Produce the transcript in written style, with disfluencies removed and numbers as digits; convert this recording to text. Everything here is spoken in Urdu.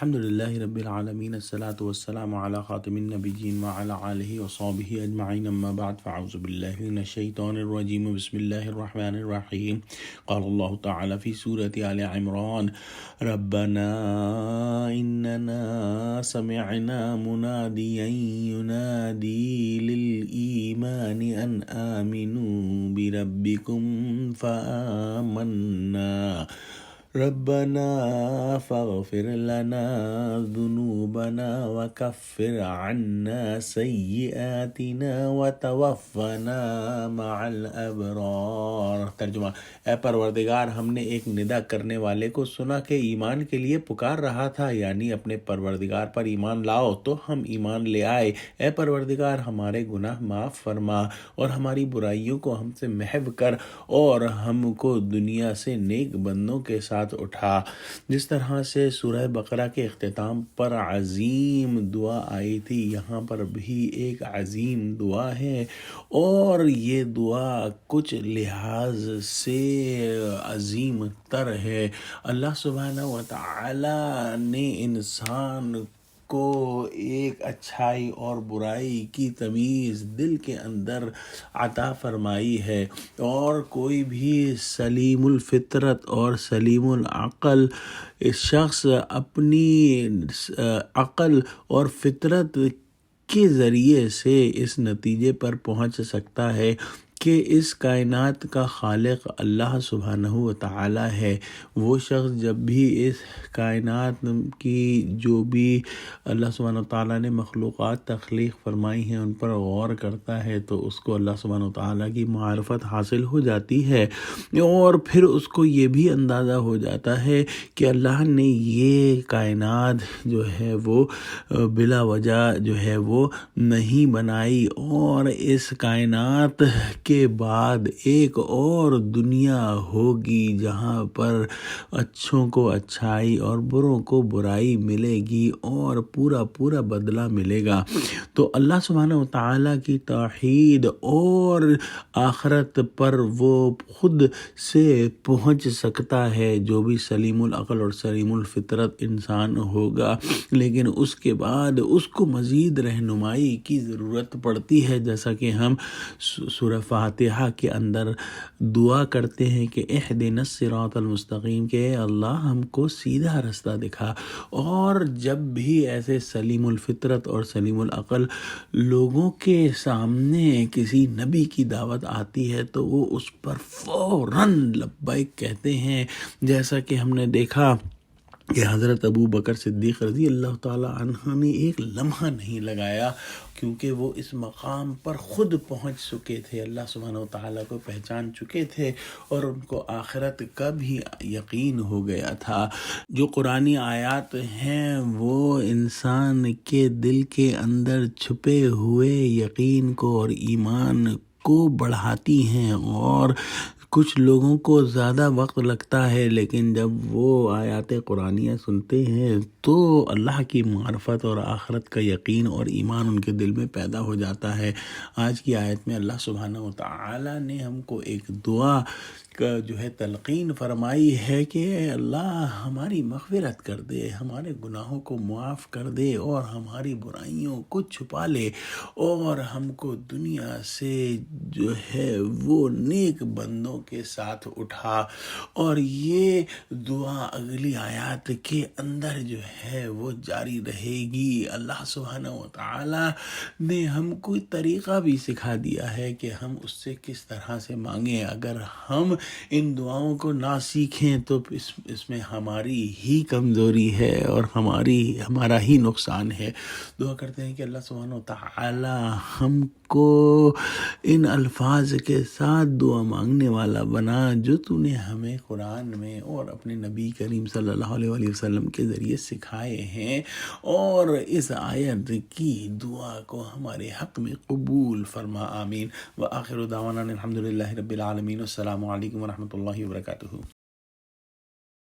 الحمدللہ رب العالمین الصلاۃ والسلام علی خاتم النبیین وعلی آلہ وصحبہ اجمعین اما بعد فاعوذ باللہ من الشیطان الرجیم بسم اللہ الرحمن الرحیم قال اللہ تعالی فی سورۃ آل عمران ربنا اننا سمعنا منادیا ینادی للایمان ان آمنوا بربکم فآمنا ربنا فاغفر لنا ذنوبنا وكفر عنا سیئاتنا وتوفنا مع الابرار۔ ترجمہ: اے پروردگار، ہم نے ایک ندا کرنے والے کو سنا کہ ایمان کے لیے پکار رہا تھا، یعنی اپنے پروردگار پر ایمان لاؤ، تو ہم ایمان لے آئے۔ اے پروردگار، ہمارے گناہ معاف فرما اور ہماری برائیوں کو ہم سے محو کر اور ہم کو دنیا سے نیک بندوں کے ساتھ اٹھا۔ جس طرح سے سورہ بقرہ کے اختتام پر عظیم دعا آئی تھی، یہاں پر بھی ایک عظیم دعا ہے، اور یہ دعا کچھ لحاظ سے عظیم تر ہے۔ اللہ سبحانہ و تعالی نے انسان کو ایک اچھائی اور برائی کی تمیز دل کے اندر عطا فرمائی ہے، اور کوئی بھی سلیم الفطرت اور سلیم العقل شخص اپنی عقل اور فطرت کے ذریعے سے اس نتیجے پر پہنچ سکتا ہے کہ اس کائنات کا خالق اللہ سبحانہ و تعالی ہے۔ وہ شخص جب بھی اس کائنات کی جو بھی اللہ سبحانہ و تعالی نے مخلوقات تخلیق فرمائی ہیں ان پر غور کرتا ہے تو اس کو اللہ سبحانہ و تعالی کی معرفت حاصل ہو جاتی ہے، اور پھر اس کو یہ بھی اندازہ ہو جاتا ہے کہ اللہ نے یہ کائنات جو ہے وہ بلا وجہ جو ہے وہ نہیں بنائی، اور اس کائنات کے بعد ایک اور دنیا ہوگی جہاں پر اچھوں کو اچھائی اور بروں کو برائی ملے گی اور پورا بدلہ ملے گا۔ تو اللہ سبحانہ و تعالیٰ کی توحید اور آخرت پر وہ خود سے پہنچ سکتا ہے جو بھی سلیم العقل اور سلیم الفطرت انسان ہوگا، لیکن اس کے بعد اس کو مزید رہنمائی کی ضرورت پڑتی ہے، جیسا کہ ہم سورہ فاتحہ کے اندر دعا کرتے ہیں کہ اہدنا الصراط المستقیم، کہ اے اللہ ہم کو سیدھا رستہ دکھا۔ اور جب بھی ایسے سلیم الفطرت اور سلیم العقل لوگوں کے سامنے کسی نبی کی دعوت آتی ہے تو وہ اس پر فوراً لبیک کہتے ہیں، جیسا کہ ہم نے دیکھا کہ حضرت ابو بکر صدیق رضی اللہ تعالی عنہ نے ایک لمحہ نہیں لگایا، کیونکہ وہ اس مقام پر خود پہنچ چکے تھے، اللہ سبحانہ و تعالیٰ کو پہچان چکے تھے، اور ان کو آخرت کا بھی یقین ہو گیا تھا۔ جو قرآنی آیات ہیں وہ انسان کے دل کے اندر چھپے ہوئے یقین کو اور ایمان کو بڑھاتی ہیں، اور کچھ لوگوں کو زیادہ وقت لگتا ہے، لیکن جب وہ آیات قرآنیہ سنتے ہیں تو اللہ کی معرفت اور آخرت کا یقین اور ایمان ان کے دل میں پیدا ہو جاتا ہے۔ آج کی آیت میں اللہ سبحانہ و تعالی نے ہم کو ایک دعا کا جو ہے تلقین فرمائی ہے کہ اے اللہ ہماری مغفرت کر دے، ہمارے گناہوں کو معاف کر دے اور ہماری برائیوں کو چھپا لے، اور ہم کو دنیا سے جو ہے وہ نیک بندوں کے ساتھ اٹھا۔ اور یہ دعا اگلی آیات کے اندر جو ہے وہ جاری رہے گی۔ اللہ سبحانہ و تعالی نے ہم کو طریقہ بھی سکھا دیا ہے کہ ہم اس سے کس طرح سے مانگیں۔ اگر ہم ان دعاؤں کو نہ سیکھیں تو اس میں ہماری ہی کمزوری ہے اور ہمارا ہی نقصان ہے۔ دعا کرتے ہیں کہ اللہ سبحانہ و تعالی ہم کو ان الفاظ کے ساتھ دعا مانگنے والا بنا جو تو نے ہمیں قرآن میں اور اپنے نبی کریم صلی اللہ علیہ وآلہ وسلم کے ذریعے سکھائے ہیں، اور اس آیت کی دعا کو ہمارے حق میں قبول فرما، آمین۔ وآخر دعوانا الحمدللہ رب العالمین، السلام علیکم ورحمۃ اللہ وبرکاتہ۔